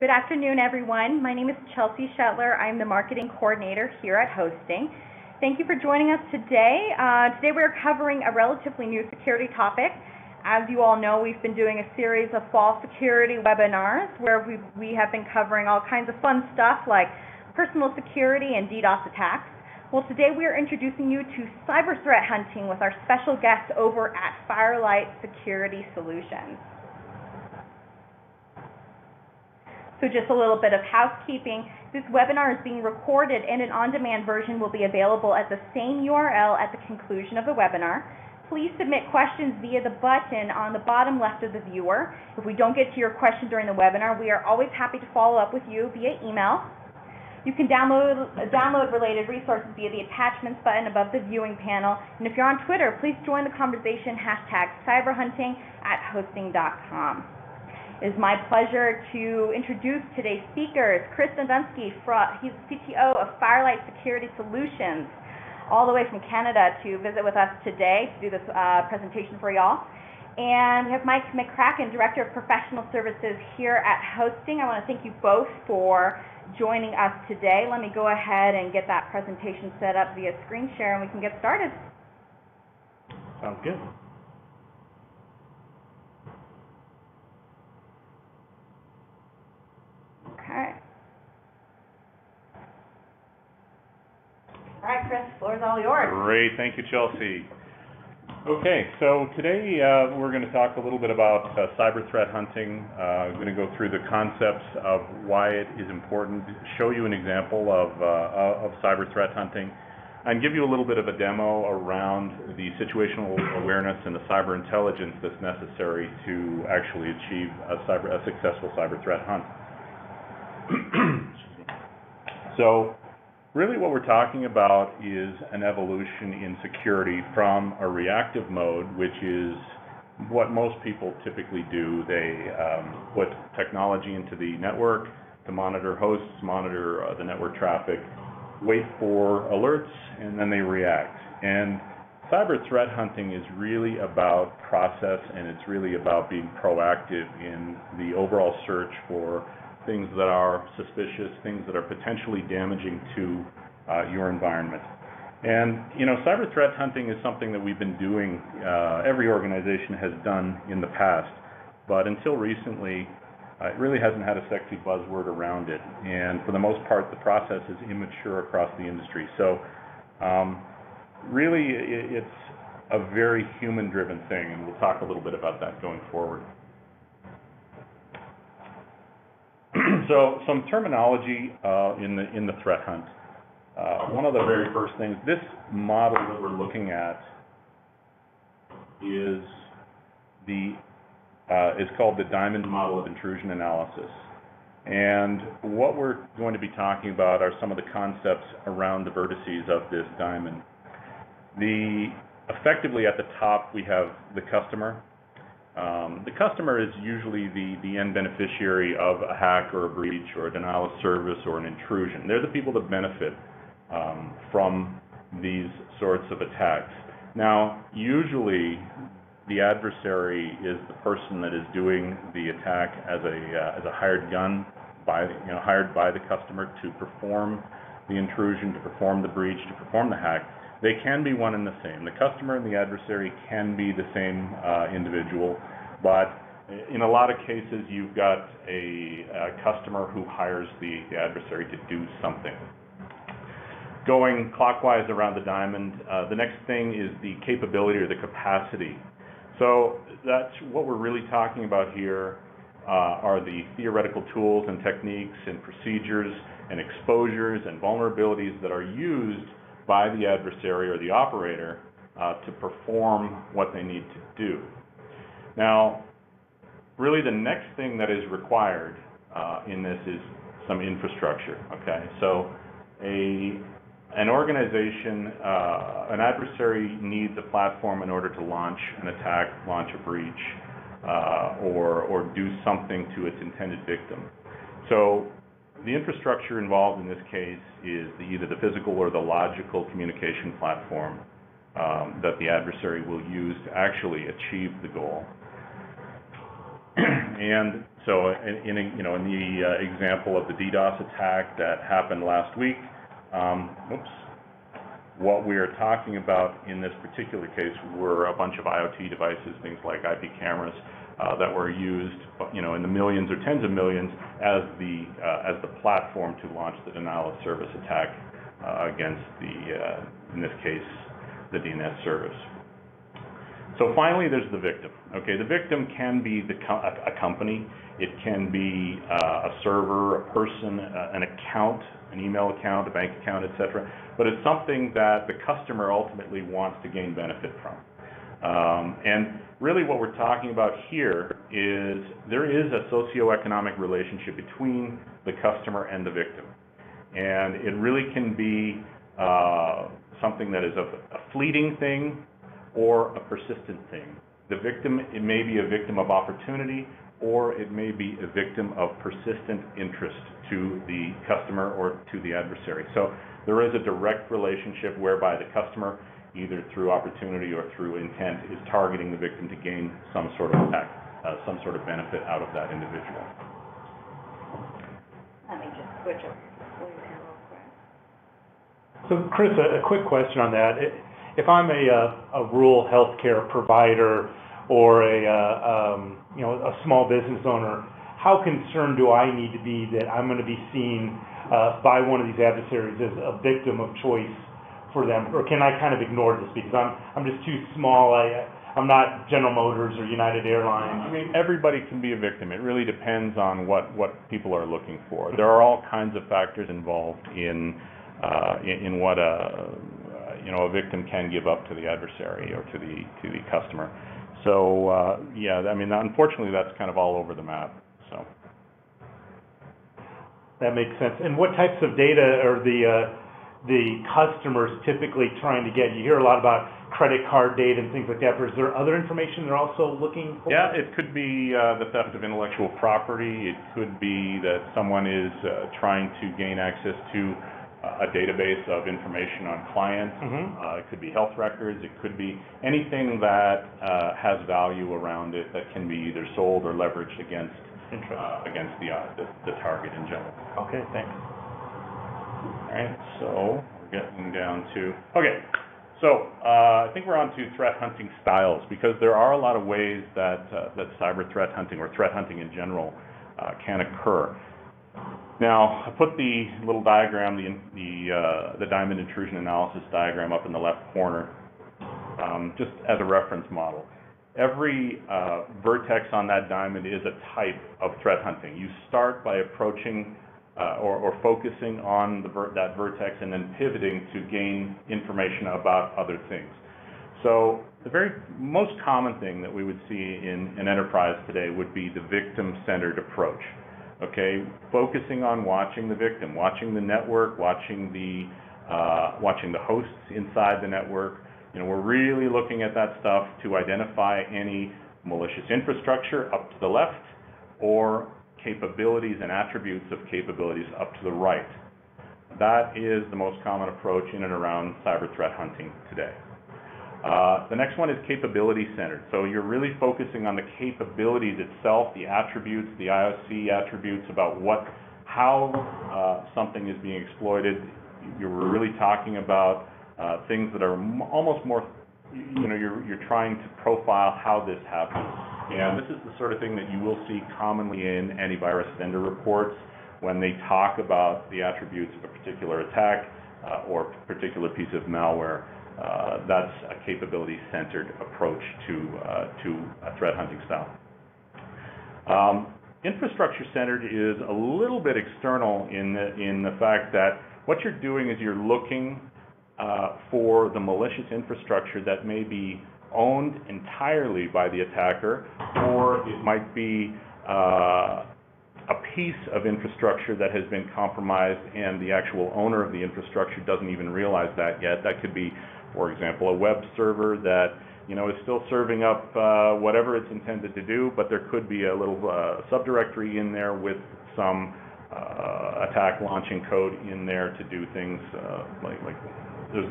Good afternoon, everyone. My name is Chelsea Shetler. I'm the marketing coordinator here at Hosting. Thank you for joining us today. Today we're covering a relatively new security topic. As you all know, we've been doing a series of fall security webinars where we have been covering all kinds of fun stuff like personal security and DDoS attacks. Well, today we are introducing you to cyber threat hunting with our special guests over at Phirelight Security Solutions. So just a little bit of housekeeping. This webinar is being recorded and an on-demand version will be available at the same URL at the conclusion of the webinar. Please submit questions via the button on the bottom left of the viewer. If we don't get to your question during the webinar, we are always happy to follow up with you via email. You can download related resources via the attachments button above the viewing panel. And if you're on Twitter, please join the conversation, #cyberhunting@hosting.com. It is my pleasure to introduce today's speakers. Chris Dodunski, he's the CTO of Phirelight Security Solutions, all the way from Canada to visit with us today to do this presentation for y'all. And we have Mike McCracken, Director of Professional Services here at Hosting. I want to thank you both for joining us today. Let me go ahead and get that presentation set up via screen share and we can get started. Sounds good. Okay. All right, Chris, the floor is all yours. Great, thank you, Chelsea. Okay, so today we're going to talk a little bit about cyber threat hunting. I'm going to go through the concepts of why it is important, show you an example of cyber threat hunting, and give you a little bit of a demo around the situational awareness and the cyber intelligence that's necessary to actually achieve a successful cyber threat hunt. So really what we're talking about is an evolution in security from a reactive mode, which is what most people typically do. They put technology into the network to monitor hosts, monitor the network traffic, wait for alerts, and then they react. And cyber threat hunting is really about process, and it's really about being proactive in the overall search for things that are suspicious, things that are potentially damaging to your environment. And, you know, cyber threat hunting is something that we've been doing, every organization has done in the past, but until recently, it really hasn't had a sexy buzzword around it. And for the most part, the process is immature across the industry. So really, it's a very human-driven thing, and we'll talk a little bit about that going forward. So some terminology in the threat hunt. One of the very first things, this model that we're looking at is called the Diamond Model of Intrusion Analysis. And what we're going to be talking about are some of the concepts around the vertices of this diamond. Effectively at the top we have the customer. The customer is usually the end beneficiary of a hack or a breach or a denial of service or an intrusion. They're the people that benefit from these sorts of attacks. Now, usually the adversary is the person that is doing the attack as a hired gun, hired by the customer to perform the intrusion, to perform the breach, to perform the hack. They can be one and the same. The customer and the adversary can be the same individual, but in a lot of cases you've got a customer who hires the adversary to do something. Going clockwise around the diamond, the next thing is the capability or the capacity. So that's what we're really talking about here, are the theoretical tools and techniques and procedures and exposures and vulnerabilities that are used by the adversary or the operator to perform what they need to do. Now, really the next thing that is required in this is some infrastructure, okay? So an organization, an adversary needs a platform in order to launch an attack, launch a breach, or do something to its intended victim. So the infrastructure involved in this case is either the physical or the logical communication platform that the adversary will use to actually achieve the goal. And so, in the example of the DDoS attack that happened last week, what we are talking about in this particular case were a bunch of IoT devices, things like IP cameras, that were used, in the millions or tens of millions as the platform to launch the denial of service attack against in this case, the DNS service. So finally, there's the victim. Okay, the victim can be a company, it can be a server, a person, an account, an email account, a bank account, etc. But it's something that the customer ultimately wants to gain benefit from. And really what we're talking about here is there is a socioeconomic relationship between the customer and the victim. And it really can be something that is a fleeting thing or a persistent thing. The victim, it may be a victim of opportunity, or it may be a victim of persistent interest to the customer or to the adversary. So there is a direct relationship whereby the customer, either through opportunity or through intent, is targeting the victim to gain some sort of attack, some sort of benefit out of that individual. Let me just switch up here real quick. So Chris, a quick question on that. If I'm a rural healthcare provider or a small business owner, how concerned do I need to be that I'm going to be seen by one of these adversaries as a victim of choice for them, or can I kind of ignore this because I'm just too small? I'm not General Motors or United Airlines. I mean, everybody can be a victim. It really depends on what people are looking for. There are all kinds of factors involved in what a victim can give up to the adversary or to the customer. So yeah, I mean, unfortunately, that's kind of all over the map. So that makes sense. And what types of data are the customers typically trying to get? You hear a lot about credit card data and things like that, but is there other information they're also looking for? Yeah, it could be the theft of intellectual property. It could be that someone is trying to gain access to a database of information on clients. It could be health records. It could be anything that has value around it that can be either sold or leveraged against the target in general. Okay, thanks. All right, so we're getting down to, so I think we're on to threat hunting styles, because there are a lot of ways that cyber threat hunting or threat hunting in general can occur. Now, I put the little diagram, the diamond intrusion analysis diagram up in the left corner, just as a reference model. Every vertex on that diamond is a type of threat hunting. You start by approaching or focusing on that vertex and then pivoting to gain information about other things. So the very most common thing that we would see in an enterprise today would be the victim-centered approach. Okay, focusing on watching the victim, watching the network, watching the hosts inside the network. We're really looking at that stuff to identify any malicious infrastructure up to the left, or capabilities and attributes of capabilities up to the right. That is the most common approach in and around cyber threat hunting today. The next one is capability centered. So you're really focusing on the capabilities itself, the attributes, the IOC attributes about how something is being exploited. You're really talking about things that are almost more, you're trying to profile how this happens. And this is the sort of thing that you will see commonly in antivirus vendor reports when they talk about the attributes of a particular attack or a particular piece of malware. That's a capability-centered approach to a threat hunting style. Infrastructure-centered is a little bit external in the fact that what you're doing is you're looking for the malicious infrastructure that may be owned entirely by the attacker, or it might be a piece of infrastructure that has been compromised and the actual owner of the infrastructure doesn't even realize that yet. That could be, for example, a web server that is still serving up whatever it's intended to do, but there could be a little subdirectory in there with some attack launching code in there to do things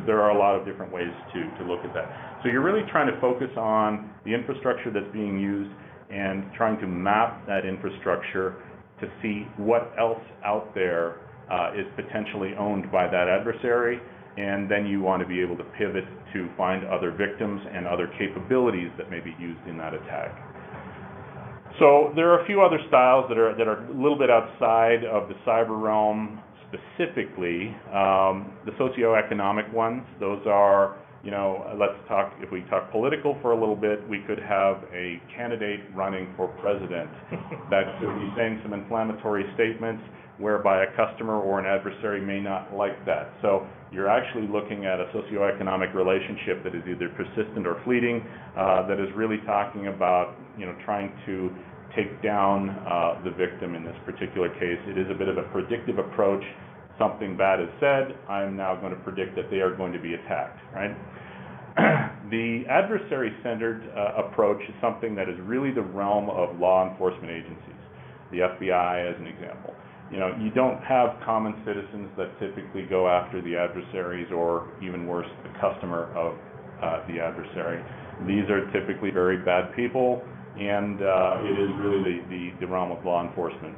there are a lot of different ways to look at that. So you're really trying to focus on the infrastructure that's being used and trying to map that infrastructure to see what else out there is potentially owned by that adversary, and then you want to be able to pivot to find other victims and other capabilities that may be used in that attack. So there are a few other styles that are a little bit outside of the cyber realm specifically. The socioeconomic ones, those are, you know, if we talk political for a little bit, we could have a candidate running for president that could be saying some inflammatory statements whereby a customer or an adversary may not like that. So you're actually looking at a socioeconomic relationship that is either persistent or fleeting, that is really talking about, you know, trying to take down the victim in this particular case. It is a bit of a predictive approach. Something bad is said, I'm now going to predict that they are going to be attacked, right? The adversary-centered approach is something that is really the realm of law enforcement agencies, the FBI as an example. You know, you don't have common citizens that typically go after the adversaries, or even worse, the customer of the adversary. These are typically very bad people, and it is really the realm of law enforcement.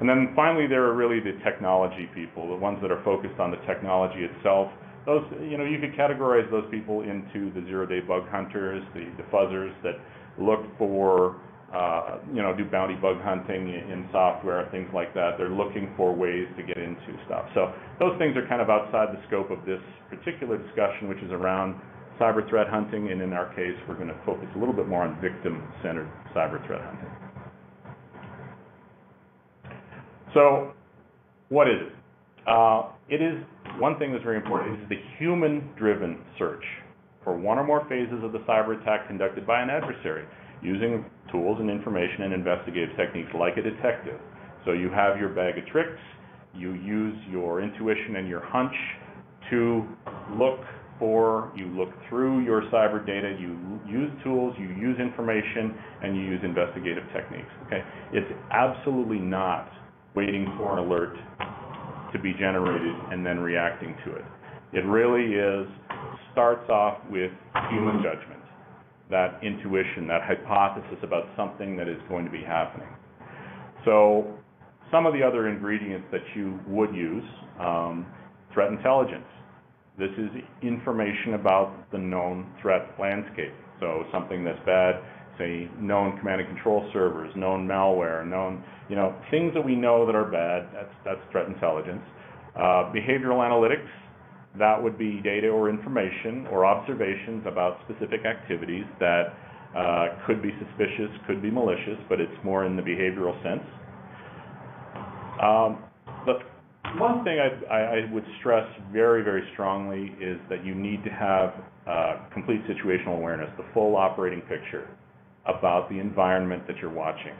And then finally, there are really the technology people, the ones that are focused on the technology itself. Those, you know, you could categorize those people into the zero-day bug hunters, the fuzzers that look for, you know, do bounty bug hunting in software, things like that. They're looking for ways to get into stuff. So those things are kind of outside the scope of this particular discussion, which is around cyber threat hunting, and in our case, we're going to focus a little bit more on victim-centered cyber threat hunting. So, what is it? It is, one thing that's very important, it is the human-driven search for one or more phases of the cyber attack conducted by an adversary, using tools and information and investigative techniques like a detective. So you have your bag of tricks, you use your intuition and your hunch to look through your cyber data, you use tools, you use information, and you use investigative techniques, okay? It's absolutely not waiting for an alert to be generated and then reacting to it. It really starts off with human judgment, that intuition, that hypothesis about something that is going to be happening. So some of the other ingredients that you would use, threat intelligence. This is information about the known threat landscape. So something that's bad, say known command and control servers, known malware, known, you know, things that we know that are bad, that's threat intelligence. Behavioral analytics, that would be data or information or observations about specific activities that could be suspicious, could be malicious, but it's more in the behavioral sense. The one thing I would stress very, very strongly is that you need to have complete situational awareness, the full operating picture about the environment that you're watching.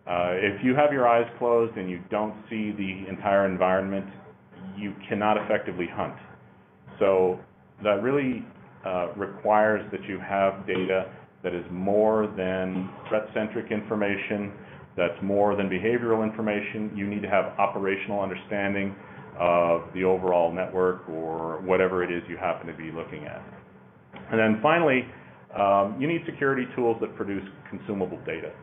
If you have your eyes closed and you don't see the entire environment, you cannot effectively hunt. So that really requires that you have data that is more than threat-centric information, that's more than behavioral information. You need to have operational understanding of the overall network or whatever it is you happen to be looking at. And then finally, you need security tools that produce consumable data.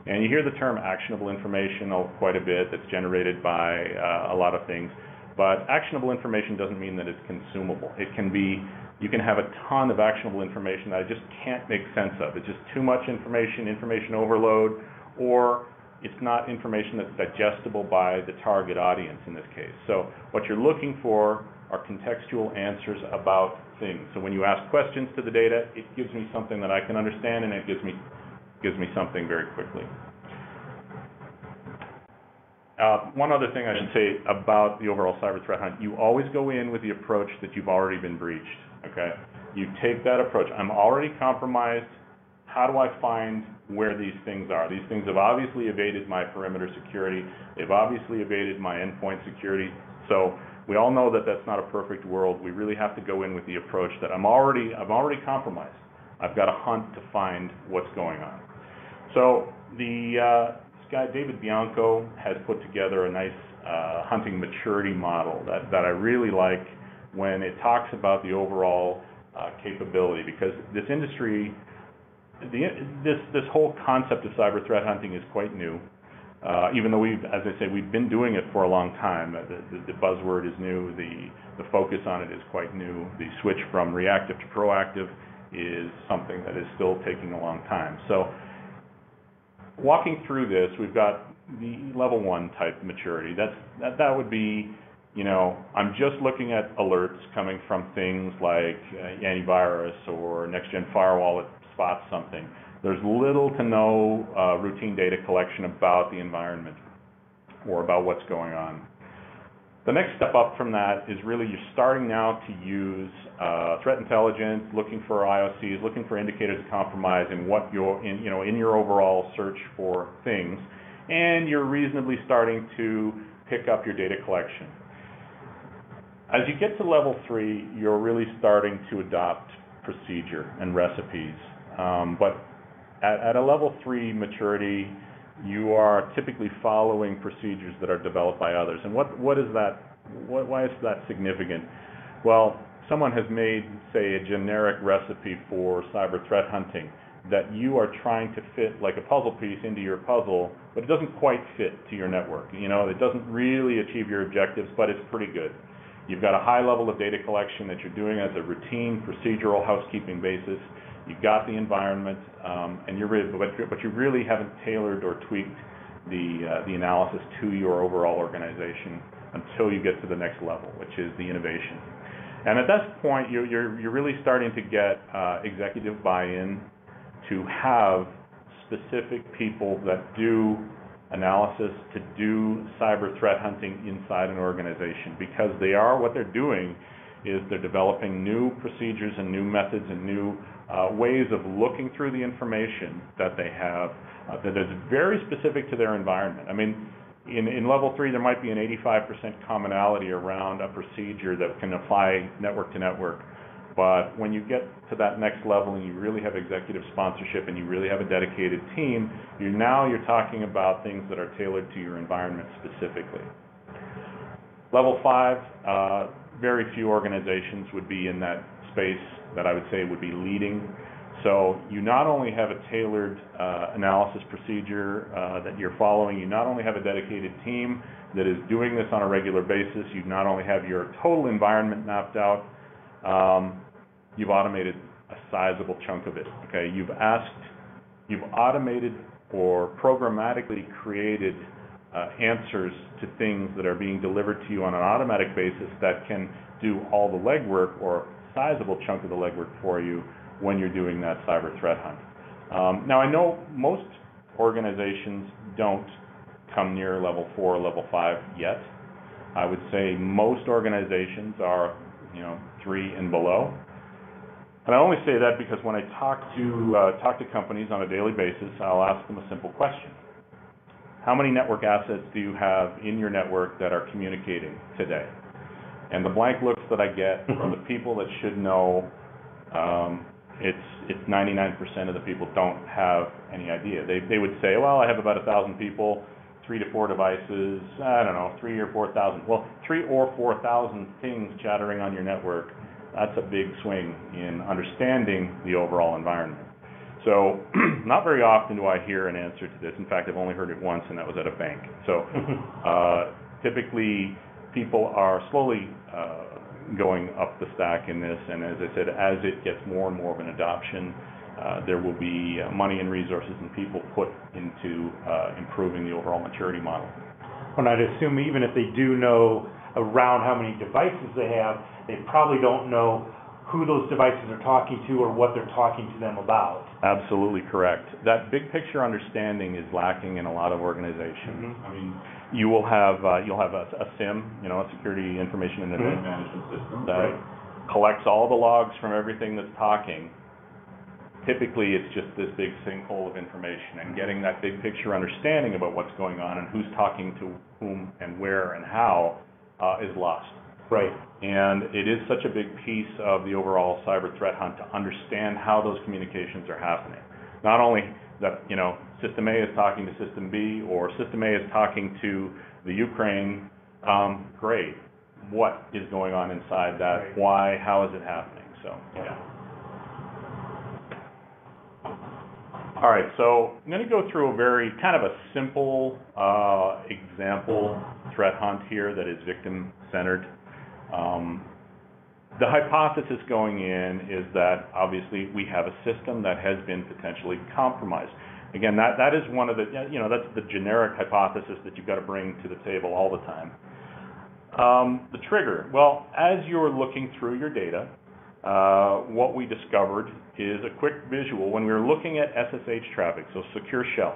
And you hear the term actionable information quite a bit. That's generated by a lot of things. But actionable information doesn't mean that it's consumable. It can be, you can have a ton of actionable information that I just can't make sense of. It's just too much information, information overload, or it's not information that's digestible by the target audience in this case. So what you're looking for are contextual answers about things. So when you ask questions to the data, it gives me something that I can understand, and it gives me something very quickly. One other thing I should say about the overall cyber threat hunt, you always go in with the approach that you've already been breached, okay? You take that approach. I'm already compromised. How do I find where these things are? These things have obviously evaded my perimeter security. They've obviously evaded my endpoint security. So we all know that that's not a perfect world. We really have to go in with the approach that I'm already compromised. I've got to hunt to find what's going on. So this guy, David Bianco, has put together a nice hunting maturity model that I really like when it talks about the overall capability, because this industry this whole concept of cyber threat hunting is quite new. Even though as I say, we've been doing it for a long time. The buzzword is new. The focus on it is quite new. The switch from reactive to proactive is something that is still taking a long time. So, walking through this, we've got the level 1 type maturity. That would be, I'm just looking at alerts coming from things like antivirus or next-gen firewall that spots something. There's little to no routine data collection about the environment or about what's going on. The next step up from that is really you're starting now to use threat intelligence, looking for IOCs, looking for indicators of compromise in what you're in your overall search for things, and you're reasonably starting to pick up your data collection. As you get to level 3, you're really starting to adopt procedure and recipes, but at a level 3 maturity, you are typically following procedures that are developed by others. And what is that? Why is that significant? Well, someone has made, say, a generic recipe for cyber threat hunting that you are trying to fit like a puzzle piece into your puzzle, but it doesn't quite fit to your network. It doesn't really achieve your objectives, but it's pretty good. You've got a high level of data collection that you're doing as a routine procedural housekeeping basis. You've got the environment, and but you really haven't tailored or tweaked the analysis to your overall organization until you get to the next level, which is the innovation. And at that point, you're really starting to get executive buy-in to have specific people that do analysis, to do cyber threat hunting inside an organization, because what they're doing is they're developing new procedures and new methods and new ways of looking through the information that they have that is very specific to their environment. I mean, in level 3, there might be an 85% commonality around a procedure that can apply network to network. But when you get to that next level and you really have executive sponsorship and you really have a dedicated team, you're talking about things that are tailored to your environment specifically. Level 5, very few organizations would be in that space that I would say would be leading. So you not only have a tailored analysis procedure that you're following, you not only have a dedicated team that is doing this on a regular basis, you not only have your total environment mapped out, you've automated a sizable chunk of it. Okay, you've automated or programmatically created answers to things that are being delivered to you on an automatic basis that can do all the legwork or a sizable chunk of the legwork for you when you're doing that cyber threat hunt. Now, I know most organizations don't come near level 4 or level 5 yet. I would say most organizations are 3 and below. And I only say that because when I talk to companies on a daily basis, I'll ask them a simple question. How many network assets do you have in your network that are communicating today? And the blank looks that I get from the people that should know, it's 99% of the people don't have any idea. They would say, well, I have about 1,000 people, 3 to 4 devices, I don't know, 3 or 4,000. Well, 3 or 4,000 things chattering on your network, that's a big swing in understanding the overall environment. So not very often do I hear an answer to this. In fact, I've only heard it once, and that was at a bank. So typically, people are slowly going up the stack in this, and as I said, as it gets more and more of an adoption, there will be money and resources and people put into improving the overall maturity model. And I'd assume even if they do know around how many devices they have, they probably don't know who those devices are talking to or what they're talking to them about. Absolutely correct. That big picture understanding is lacking in a lot of organizations. I mean, you'll have a SIM, a security information and event management system that collects all the logs from everything that's talking. Typically, it's just this big sinkhole of information, and getting that big picture understanding about what's going on and who's talking to whom and where and how is lost. Right. And it is such a big piece of the overall cyber threat hunt to understand how those communications are happening. Not only that, System A is talking to System B, or System A is talking to the Ukraine, great. What is going on inside that? Right. Why? How is it happening? So, yeah. All right, so I'm going to go through a very kind of a simple example threat hunt here that is victim-centered. The hypothesis going in is that obviously we have a system that has been potentially compromised. Again, that is one of the, that's the generic hypothesis that you've got to bring to the table all the time. The trigger, well, as you're looking through your data, what we discovered is a quick visual when we were looking at SSH traffic, so secure shell,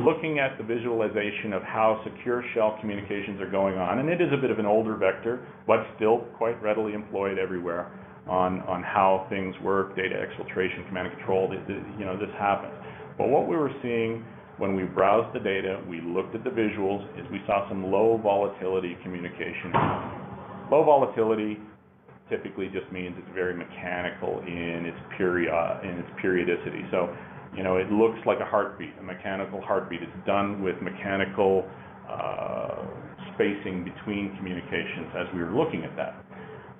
looking at the visualization of how secure shell communications are going on, and it is a bit of an older vector, but still quite readily employed everywhere on how things work, data exfiltration, command and control, this happens. But what we were seeing when we browsed the data, we looked at the visuals, is we saw some low volatility communication. Low volatility typically just means it's very mechanical in its periodicity. So, it looks like a heartbeat, a mechanical heartbeat. It's done with mechanical spacing between communications as we were looking at that.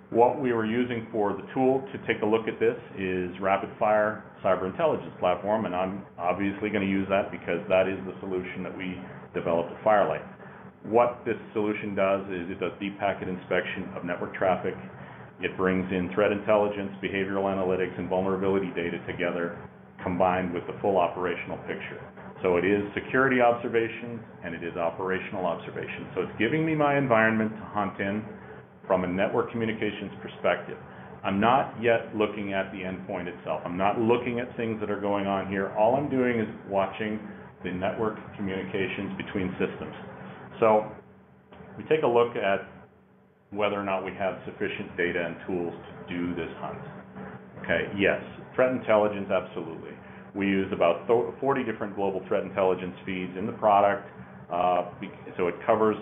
What we were using for the tool to take a look at this is rapid-fire cyber intelligence platform, and I'm obviously going to use that because that is the solution that we developed at Phirelight. What this solution does is it does deep packet inspection of network traffic. It brings in threat intelligence, behavioral analytics, and vulnerability data together, combined with the full operational picture. So it is security observations and it is operational observations. So it's giving me my environment to hunt in from a network communications perspective. I'm not yet looking at the endpoint itself. I'm not looking at things that are going on here. All I'm doing is watching the network communications between systems. So we take a look at whether or not we have sufficient data and tools to do this hunt. Okay, yes. Threat intelligence, absolutely. We use about 40 different global threat intelligence feeds in the product. So it covers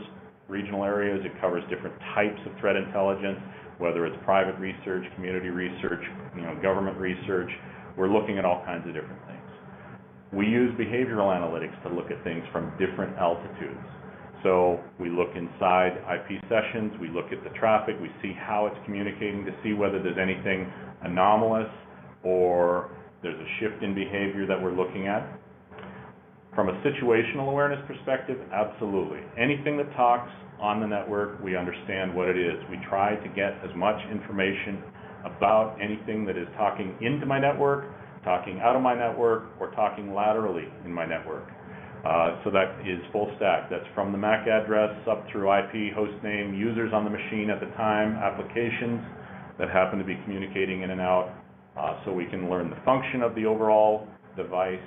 regional areas, it covers different types of threat intelligence, whether it's private research, community research, government research. We're looking at all kinds of different things. We use behavioral analytics to look at things from different altitudes. So we look inside IP sessions, we look at the traffic, we see how it's communicating to see whether there's anything anomalous or there's a shift in behavior that we're looking at. From a situational awareness perspective, absolutely. Anything that talks on the network, we understand what it is. We try to get as much information about anything that is talking into my network, talking out of my network, or talking laterally in my network. So that is full stack. That's from the MAC address up through IP, host name, users on the machine at the time, applications that happen to be communicating in and out, so we can learn the function of the overall device,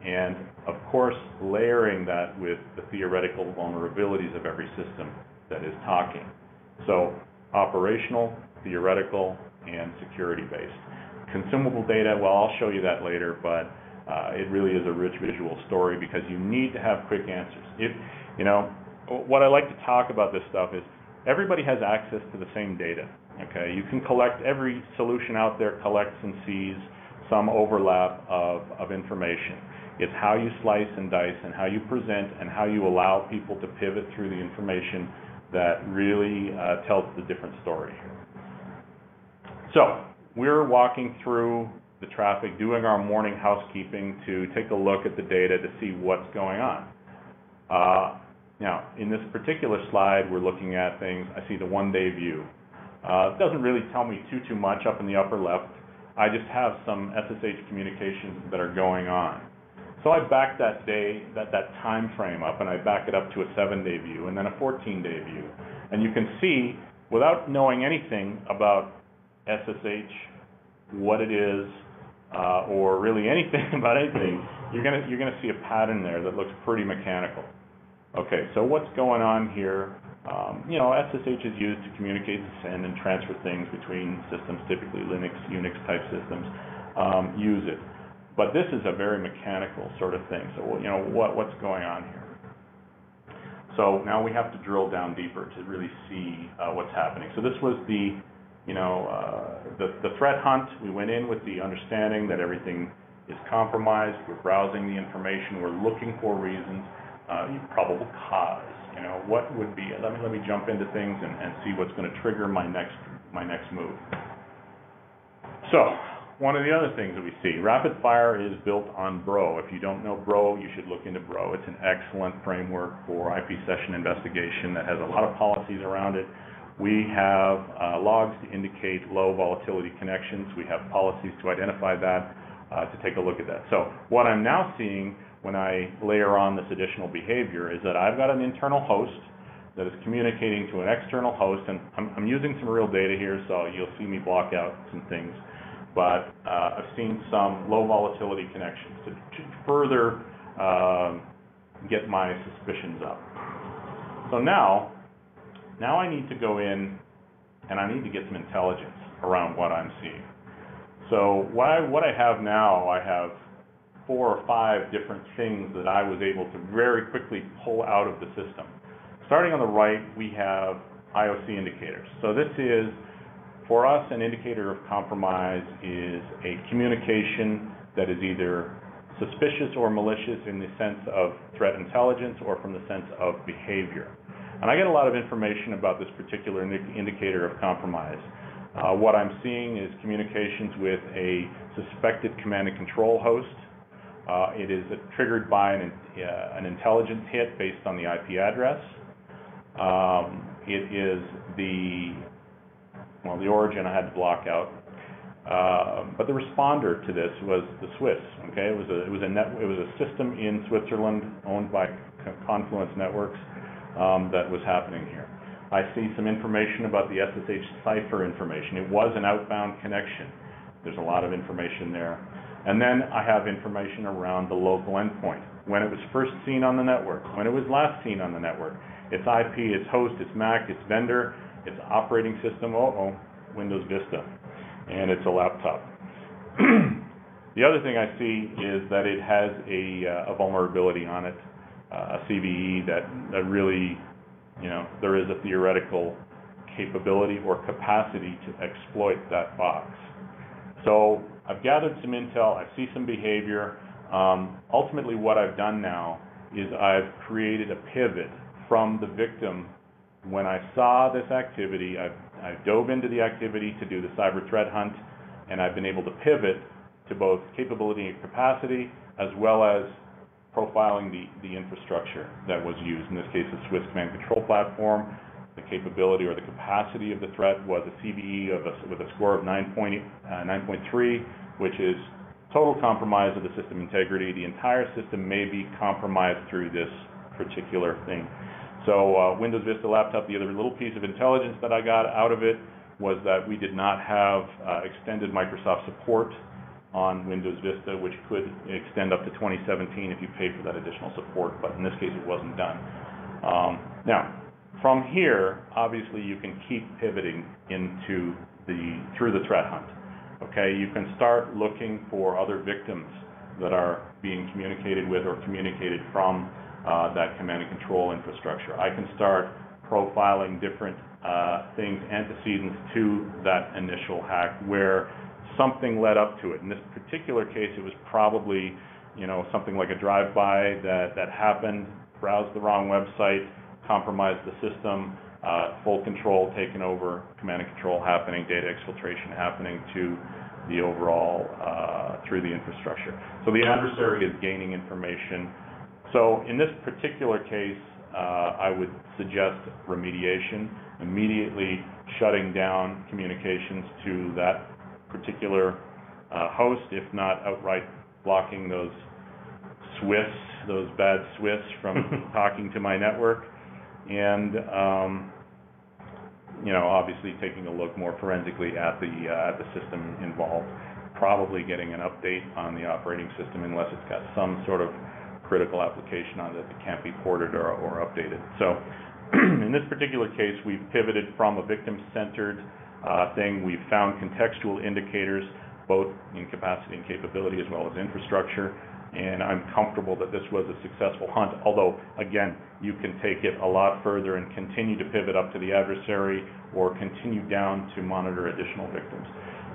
and of course layering that with the theoretical vulnerabilities of every system that is talking. So operational, theoretical, and security-based. Consumable data, well, I'll show you that later, but it really is a rich visual story because you need to have quick answers. What I like to talk about this stuff is everybody has access to the same data. Okay, you can collect, every solution out there collects and sees some overlap of information. It's how you slice and dice and how you present and how you allow people to pivot through the information that really tells the different story. So we're walking through the traffic, doing our morning housekeeping to take a look at the data to see what's going on. Now, in this particular slide, we're looking at things. I see the one-day view. It doesn't really tell me too much up in the upper left. I just have some SSH communications that are going on. So I back that day, that time frame up, and I back it up to a 7-day view and then a 14-day view. And you can see, without knowing anything about SSH, what it is, or really anything about anything, you're gonna see a pattern there that looks pretty mechanical. Okay, so what's going on here? SSH is used to communicate, send, and transfer things between systems, typically Linux, Unix type systems use it. But this is a very mechanical sort of thing. So, what's going on here? So now we have to drill down deeper to really see what's happening. So this was the threat hunt. We went in with the understanding that everything is compromised. We're browsing the information. We're looking for reasons, probable cause. What would be? Let me jump into things and see what's going to trigger my next move. So one of the other things that we see. Rapid Fire is built on Bro. If you don't know Bro, you should look into Bro. It's an excellent framework for IP session investigation that has a lot of policies around it. We have logs to indicate low volatility connections. We have policies to identify that, to take a look at that. So what I'm now seeing when I layer on this additional behavior is that I've got an internal host that is communicating to an external host, and I'm using some real data here, so you'll see me block out some things. But I've seen some low volatility connections to further get my suspicions up. So now I need to go in and I need to get some intelligence around what I'm seeing. So what I have now, I have 4 or 5 different things that I was able to very quickly pull out of the system. Starting on the right, we have IOC Indicators. So this is, for us, an indicator of compromise is a communication that is either suspicious or malicious in the sense of threat intelligence or from the sense of behavior. And I get a lot of information about this particular indicator of compromise. What I'm seeing is communications with a suspected command and control host. It is triggered by an intelligence hit based on the IP address. It is the origin I had to block out, but the responder to this was the Swiss. Okay, it was a system in Switzerland owned by Confluence Networks that was happening here. I see some information about the SSH cipher information. It was an outbound connection. There's a lot of information there. And then I have information around the local endpoint. When it was first seen on the network, when it was last seen on the network, its IP, its host, its MAC, its vendor, its operating system, Windows Vista, and it's a laptop. The other thing I see is that it has a vulnerability on it, a CVE that really, there is a theoretical capability or capacity to exploit that box. So I've gathered some intel, I see some behavior. Ultimately what I've done now is I've created a pivot from the victim. When I saw this activity, I dove into the activity to do the cyber threat hunt, and I've been able to pivot to both capability and capacity, as well as profiling the infrastructure that was used. In this case, the Swiss command control platform. The capability or the capacity of the threat was a CVE with a score of 9.3, which is total compromise of the system integrity. The entire system may be compromised through this particular thing. So Windows Vista laptop, the other little piece of intelligence that I got out of it was that we did not have extended Microsoft support on Windows Vista, which could extend up to 2017 if you paid for that additional support, but in this case it wasn't done. Now, from here, obviously you can keep pivoting through the threat hunt. Okay, you can start looking for other victims that are being communicated with or communicated from that command and control infrastructure. I can start profiling different things, antecedents to that initial hack where something led up to it. In this particular case, it was probably, something like a drive-by that happened, browsed the wrong website, compromised the system, full control taken over, command and control happening, data exfiltration happening to the overall, through the infrastructure. So the adversary is gaining information. So in this particular case, I would suggest remediation, immediately shutting down communications to that particular host, if not outright blocking those bad Swiss from talking to my network. And obviously taking a look more forensically at the system involved, probably getting an update on the operating system unless it's got some sort of critical application on it that can't be ported or updated. So in this particular case, we've pivoted from a victim-centered thing. We've found contextual indicators, both in capacity and capability as well as infrastructure. And I'm comfortable that this was a successful hunt, although, again, you can take it a lot further and continue to pivot up to the adversary or continue down to monitor additional victims.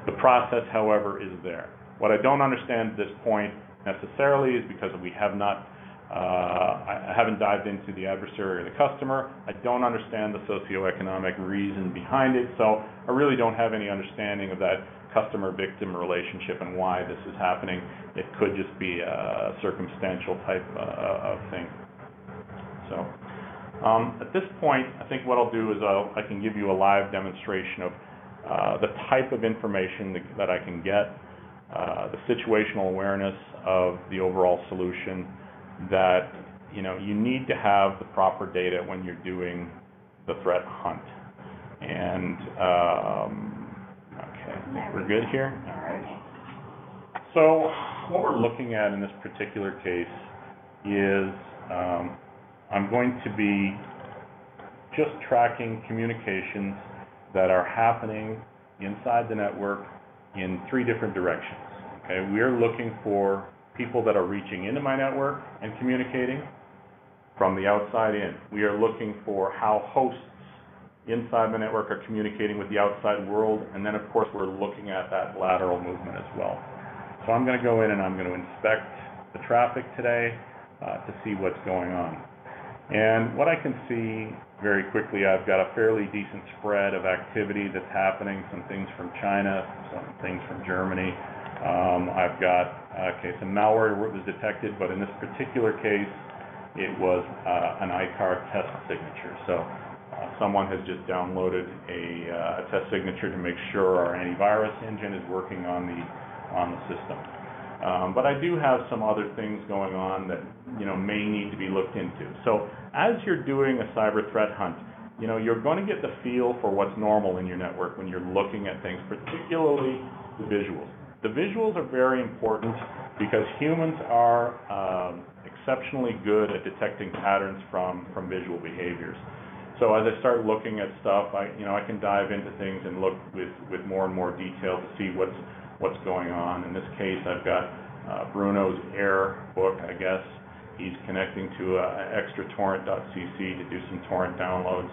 The process, however, is there. What I don't understand at this point necessarily is because we have not I haven't dived into the adversary or the customer. I don't understand the socioeconomic reason behind it, so I really don't have any understanding of that customer-victim relationship and why this is happening. It could just be a circumstantial type of thing. So at this point, I think what I'll do is I can give you a live demonstration of the type of information that I can get, the situational awareness of the overall solution, that you need to have the proper data when you're doing the threat hunt. And okay, I think we're good here. All right. So what we're looking at in this particular case is I'm going to be just tracking communications that are happening inside the network in 3 different directions. Okay, we are looking for people that are reaching into my network and communicating from the outside in. We are looking for how hosts inside the network are communicating with the outside world, and then of course we're looking at that lateral movement as well. So I'm going to go in and I'm going to inspect the traffic today to see what's going on. And what I can see very quickly, I've got a fairly decent spread of activity that's happening, some things from China, some things from Germany. I've got some malware was detected, but in this particular case, it was an ICAR test signature. So someone has just downloaded a test signature to make sure our antivirus engine is working on the system. But I do have some other things going on that may need to be looked into. So as you're doing a cyber threat hunt, you're going to get the feel for what's normal in your network when you're looking at things, particularly the visuals. The visuals are very important because humans are exceptionally good at detecting patterns from visual behaviors. So as I start looking at stuff, I can dive into things and look with more and more detail to see what's going on. In this case, I've got Bruno's Air book, I guess. He's connecting to extratorrent.cc to do some torrent downloads.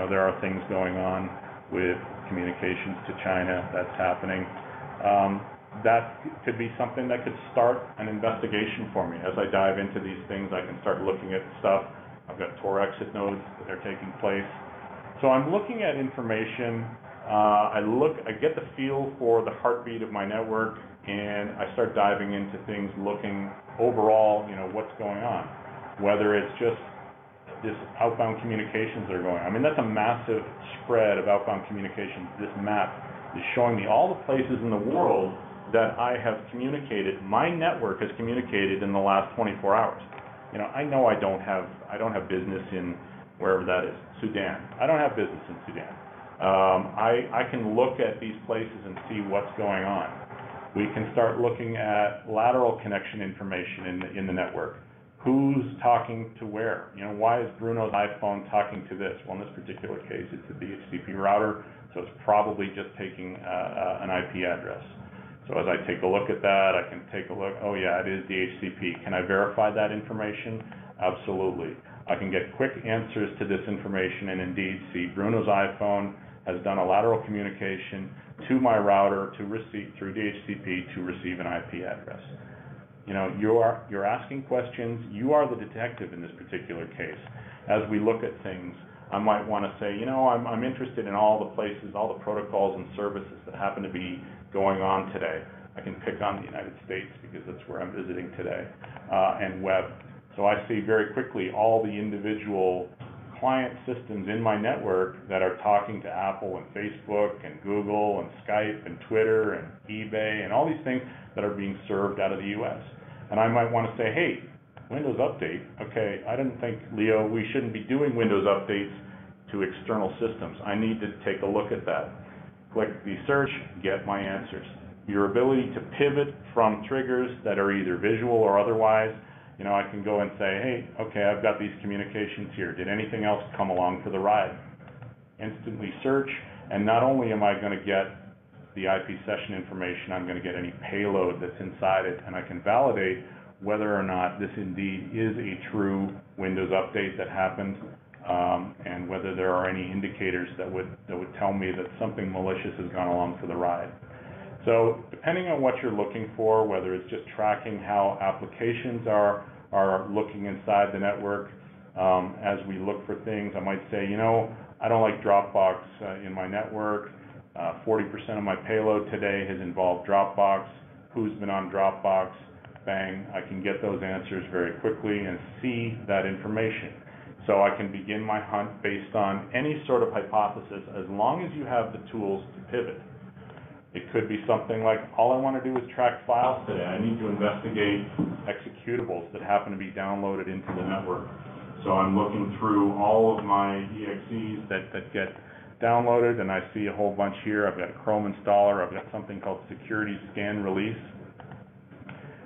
There are things going on with communications to China that's happening. That could be something that could start an investigation for me. As I dive into these things, I can start looking at stuff. I've got Tor exit nodes that are taking place. So I'm looking at information. I get the feel for the heartbeat of my network, and I start diving into things, looking overall, what's going on. Whether it's just this outbound communications that are going on. I mean, that's a massive spread of outbound communications. This map is showing me all the places in the world that I have communicated, my network has communicated in the last 24 hours. I know I don't have business in wherever that is, Sudan. I don't have business in Sudan. I can look at these places and see what's going on. We can start looking at lateral connection information in the network. Who's talking to where? Why is Bruno's iPhone talking to this? Well, in this particular case, it's a DHCP router, so it's probably just taking an IP address. So as I take a look at that, I can take a look, oh yeah, it is DHCP. Can I verify that information? Absolutely. I can get quick answers to this information and indeed see Bruno's iPhone has done a lateral communication to my router to receive through DHCP to receive an IP address. You're asking questions. You are the detective in this particular case. As we look at things, I might want to say, I'm interested in all the places, all the protocols and services that happen to be going on today. I can pick on the United States because that's where I'm visiting today, and web. So I see very quickly all the individual client systems in my network that are talking to Apple and Facebook and Google and Skype and Twitter and eBay and all these things that are being served out of the US. And I might want to say, hey, Windows Update. Okay, I didn't think, Leo, we shouldn't be doing Windows updates to external systems. I need to take a look at that. Click the search, get my answers. Your ability to pivot from triggers that are either visual or otherwise, I can go and say, hey, okay, I've got these communications here. Did anything else come along for the ride? Instantly search, and not only am I going to get the IP session information, I'm going to get any payload that's inside it, and I can validate whether or not this indeed is a true Windows update that happened, and whether there are any indicators that would tell me that something malicious has gone along for the ride. So depending on what you're looking for, whether it's just tracking how applications are looking inside the network, as we look for things, I might say, I don't like Dropbox in my network. 40% of my payload today has involved Dropbox. Who's been on Dropbox? Bang, I can get those answers very quickly and see that information. So I can begin my hunt based on any sort of hypothesis as long as you have the tools to pivot. It could be something like, all I want to do is track files today. I need to investigate executables that happen to be downloaded into the network. So I'm looking through all of my EXEs that get downloaded, and I see a whole bunch here. I've got Chrome installer. I've got something called security scan release.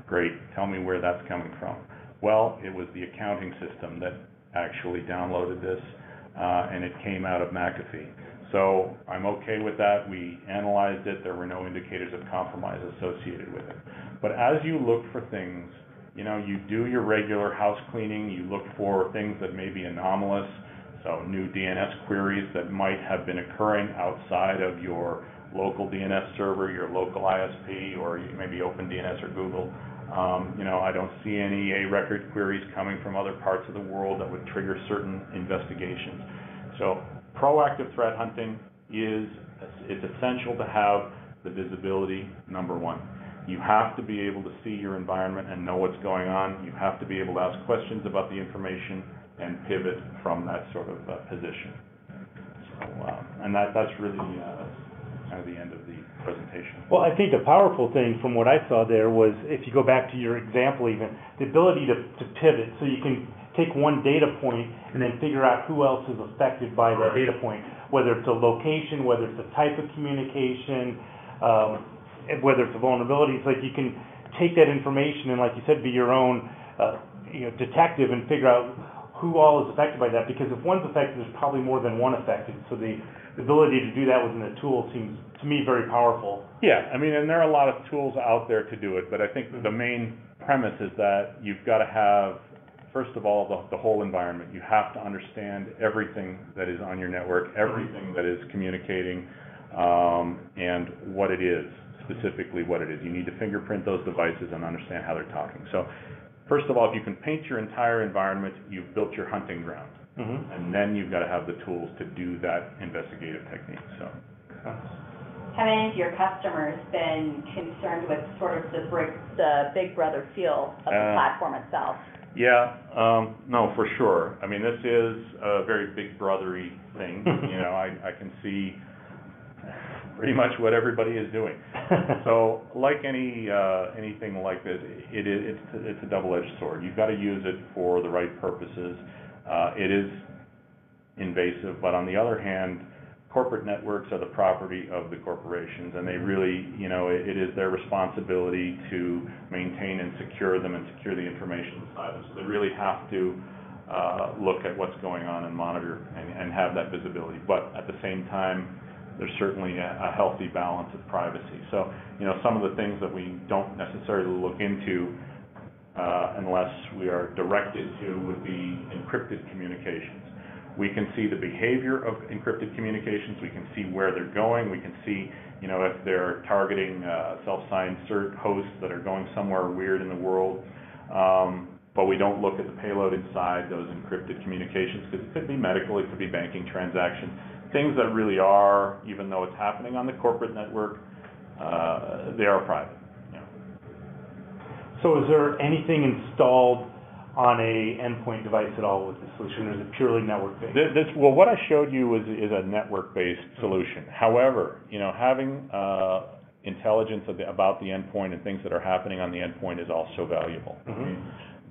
Great. Tell me where that's coming from. Well, it was the accounting system that actually downloaded this, and it came out of McAfee. So I'm okay with that. We analyzed it. There were no indicators of compromise associated with it. But as you look for things, you do your regular house cleaning. You look for things that may be anomalous. So new DNS queries that might have been occurring outside of your local DNS server, your local ISP, or maybe OpenDNS or Google. I don't see any A-record queries coming from other parts of the world that would trigger certain investigations. So proactive threat hunting it's essential to have the visibility, number one. You have to be able to see your environment and know what's going on. You have to be able to ask questions about the information and pivot from that sort of position. So, and that's really kind of the end of the presentation. Well, I think the powerful thing from what I saw there was, if you go back to your example even, the ability to pivot, so you can take one data point and then figure out who else is affected by that data point, whether it's a location, whether it's a type of communication, whether it's a vulnerability. It's like you can take that information and, like you said, be your own detective and figure out who all is affected by that, because if one's affected, there's probably more than one affected. So the ability to do that within the tool seems, to me, very powerful. Yeah, I mean, and there are a lot of tools out there to do it, but I think the main premise is that you've got to have, first of all, the whole environment. You have to understand everything that is on your network, everything that is communicating, and what it is, specifically what it is. You need to fingerprint those devices and understand how they're talking. So, first of all, if you can paint your entire environment, you've built your hunting ground. And then you've got to have the tools to do that investigative technique. So, have any of your customers been concerned with sort of the big brother feel of the platform itself? Yeah, no, for sure. I mean, this is a very big brothery thing. I can see pretty much what everybody is doing. So, like anything like this, it's a double-edged sword. You've got to use it for the right purposes. It is invasive, but on the other hand, corporate networks are the property of the corporations, and they really, it is their responsibility to maintain and secure them and secure the information inside them. So they really have to look at what's going on and monitor and have that visibility. But at the same time, there's certainly a healthy balance of privacy. So, some of the things that we don't necessarily look into unless we are directed to would be encrypted communications. We can see the behavior of encrypted communications. We can see where they're going. We can see, if they're targeting self-signed cert hosts that are going somewhere weird in the world. But we don't look at the payload inside those encrypted communications, because it could be medical, it could be banking transactions, things that really are, even though it's happening on the corporate network, they are private. So is there anything installed on a endpoint device at all with this solution, or is it purely network-based? Well, what I showed you is a network-based solution. However, having intelligence about the endpoint and things that are happening on the endpoint is also valuable.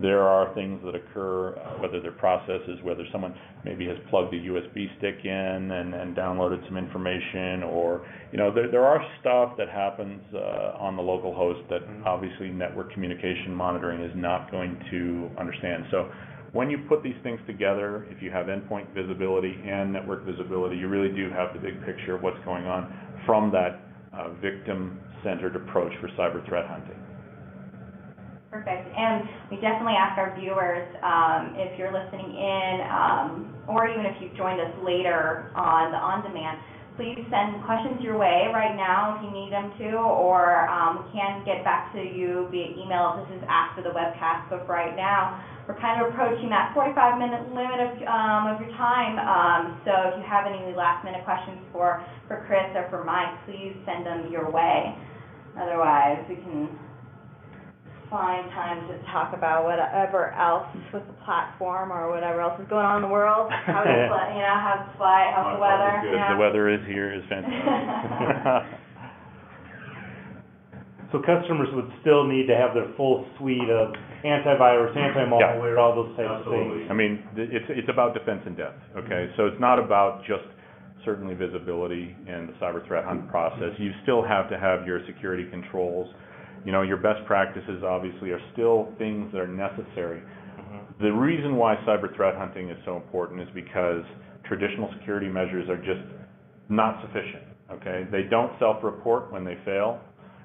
There are things that occur, whether they're processes, whether someone maybe has plugged a USB stick in and downloaded some information, or, there are stuff that happens on the local host that obviously network communication monitoring is not going to understand. So when you put these things together, if you have endpoint visibility and network visibility, you really do have the big picture of what's going on from that victim-centered approach for cyber threat hunting. Perfect. And we definitely ask our viewers, if you're listening in, or even if you've joined us later on the on-demand, please send questions your way right now if you need them to, or we can get back to you via email. This is after the webcast, but for right now, we're kind of approaching that 45-minute limit of your time. So if you have any last-minute questions for Chris or for Mike, please send them your way. Otherwise, we can find time to talk about whatever else with the platform or whatever else is going on in the world. How's the flight, how's the weather? Good. Yeah. The weather is here is fantastic. So customers would still need to have their full suite of antivirus, anti-malware, all those types of things. I mean, it's about defense in depth, okay? So it's not about just certainly visibility and the cyber threat hunt process. You still have to have your security controls. You know, your best practices obviously are still things that are necessary. The reason why cyber threat hunting is so important is because traditional security measures are just not sufficient, okay? They don't self-report when they fail.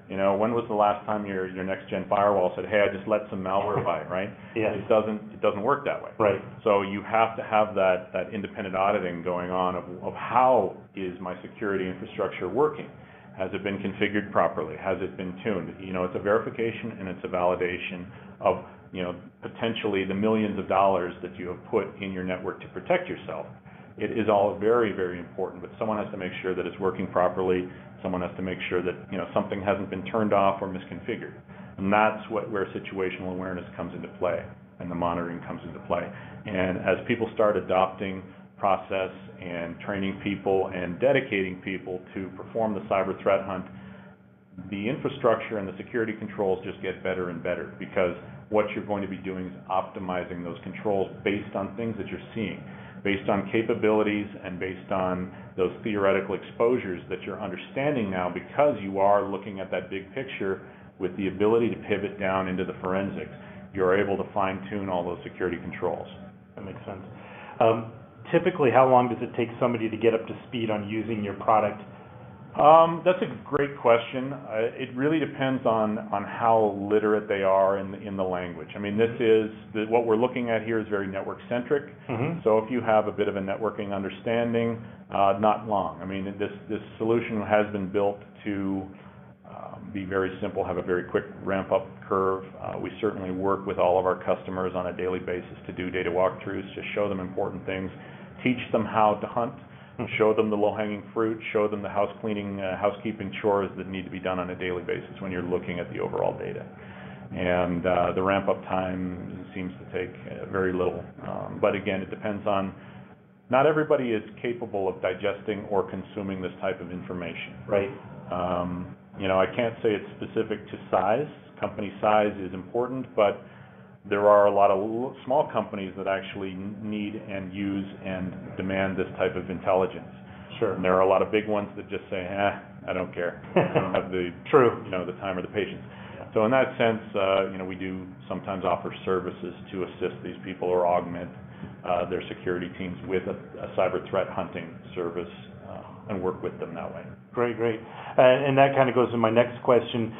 You know, when was the last time your next-gen firewall said, hey, I just let some malware by, right? Yeah. It doesn't work that way. Right. So you have to have that independent auditing going on of how is my security infrastructure working? Has it been configured properly? Has it been tuned? You know, it's a verification and it's a validation of, you know, potentially the millions of dollars that you have put in your network to protect yourself. It is all very, very important, but someone has to make sure that it's working properly. Someone has to make sure that, you know, something hasn't been turned off or misconfigured. And that's where situational awareness comes into play and the monitoring comes into play. And as people start adopting process and training people and dedicating people to perform the cyber threat hunt, the infrastructure and the security controls just get better and better, because what you're going to be doing is optimizing those controls based on things that you're seeing, based on capabilities and based on those theoretical exposures that you're understanding now, because you are looking at that big picture with the ability to pivot down into the forensics. You're able to fine-tune all those security controls. That makes sense. Typically, how long does it take somebody to get up to speed on using your product? That's a great question. It really depends on how literate they are in the language. I mean, what we're looking at here is very network-centric. So if you have a bit of a networking understanding, not long. I mean, this solution has been built to be very simple, have a very quick ramp-up curve. We certainly work with all of our customers on a daily basis to do data walkthroughs, to show them important things, teach them how to hunt, show them the low-hanging fruit, show them the housekeeping chores that need to be done on a daily basis when you're looking at the overall data. And the ramp-up time seems to take very little. But again, it depends on, not everybody is capable of digesting or consuming this type of information. Right. You know, I can't say it's specific to size. Company size is important, but there are a lot of small companies that actually need and use and demand this type of intelligence. Sure. And there are a lot of big ones that just say, I don't care. I don't have the the time or the patience. Yeah. So in that sense, you know, we do sometimes offer services to assist these people or augment their security teams with a cyber threat hunting service and work with them that way. Great. And that kind of goes to my next question.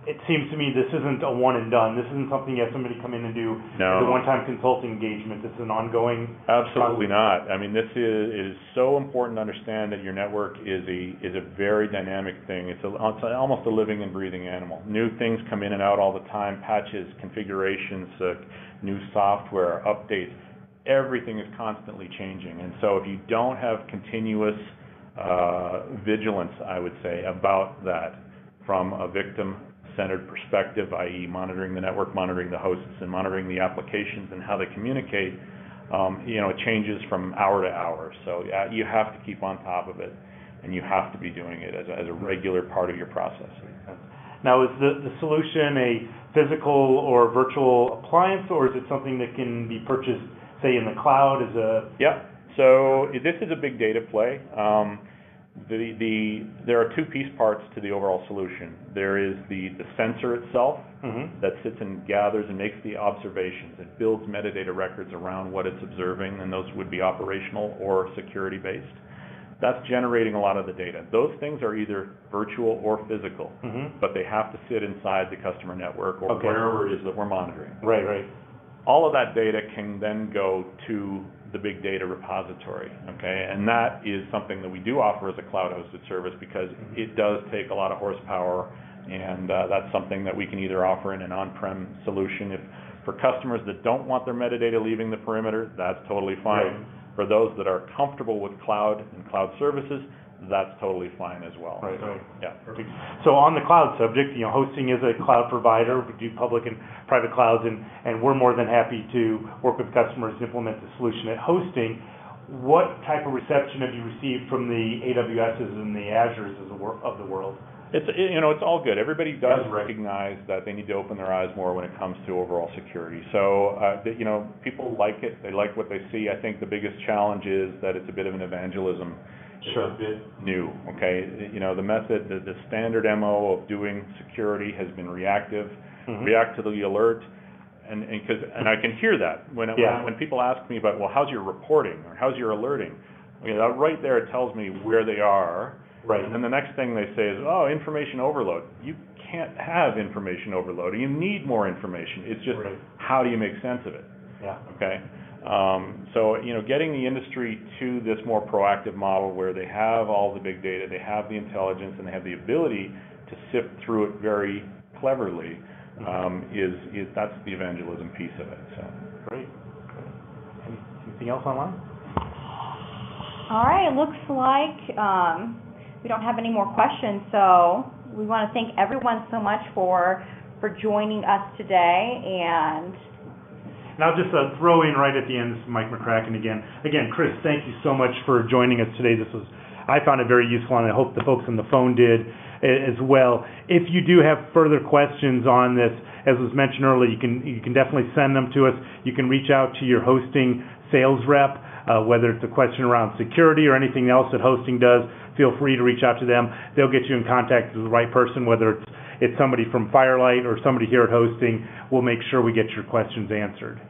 It seems to me this isn't a one and done. This isn't something you have somebody come in and do as a one-time consulting engagement. This is an ongoing Absolutely not. I mean, this is so important to understand that your network is a very dynamic thing. It's almost a living and breathing animal. New things come in and out all the time, patches, configurations, new software, updates. Everything is constantly changing. And so if you don't have continuous vigilance, I would say, about that from a victim-centered perspective, i.e. monitoring the network, monitoring the hosts, and monitoring the applications and how they communicate, you know, it changes from hour to hour. So you have to keep on top of it, and you have to be doing it as a regular part of your process. Now, is the solution a physical or virtual appliance, or is it something that can be purchased, say, in the cloud? Yeah. So this is a big data play. There are two piece parts to the overall solution. There is the sensor itself that sits and gathers and makes the observations. It builds metadata records around what it's observing, and those would be operational or security-based. That's generating a lot of the data. Those things are either virtual or physical, but they have to sit inside the customer network or wherever it is that we're monitoring. Right. all of that data can then go to the big data repository, okay? And that is something that we do offer as a cloud-hosted service because it does take a lot of horsepower, and that's something that we can either offer in an on-prem solution. If for customers that don't want their metadata leaving the perimeter, that's totally fine. Right. For those that are comfortable with cloud and cloud services, that's totally fine as well. Right. Yeah. Perfect. So on the cloud subject, hosting is a cloud provider. We do public and private clouds, and we're more than happy to work with customers to implement the solution at hosting. What type of reception have you received from the AWSs and the Azures of the world? It's all good. Everybody does Yeah, right. recognize that they need to open their eyes more when it comes to overall security. So, people like it. They like what they see. I think the biggest challenge is that it's a bit of an evangelism. Sure. It's a bit new, okay? The method, the standard MO of doing security has been reactive, react to the alert, and I can hear that when people ask me about, well, how's your reporting or how's your alerting? Right there it tells me where they are. Right. And then the next thing they say is, oh, information overload. You can't have information overload. You need more information. It's just how do you make sense of it? Yeah. Okay. So getting the industry to this more proactive model where they have all the big data, they have the intelligence, and they have the ability to sift through it very cleverly is that's the evangelism piece of it. So. Great. Anything else online? All right. It looks like we don't have any more questions, so we want to thank everyone so much for joining us today. And I'll just throw in right at the end, this is Mike McCracken again. Again, Chris, thank you so much for joining us today. I found it very useful, and I hope the folks on the phone did as well. If you do have further questions on this, as was mentioned earlier, you can definitely send them to us. You can reach out to your hosting sales rep, whether it's a question around security or anything else that hosting does. Feel free to reach out to them. They'll get you in contact with the right person, whether it's somebody from Phirelight or somebody here at hosting. We'll make sure we get your questions answered.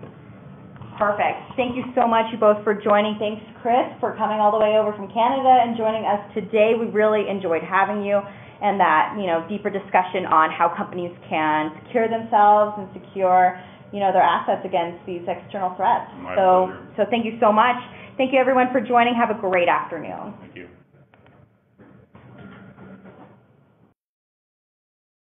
Perfect. Thank you so much, you both, for joining. Thanks, Chris, for coming all the way over from Canada and joining us today. We really enjoyed having you and that deeper discussion on how companies can secure themselves and secure their assets against these external threats. My pleasure. So thank you so much. Thank you, everyone, for joining. Have a great afternoon. Thank you.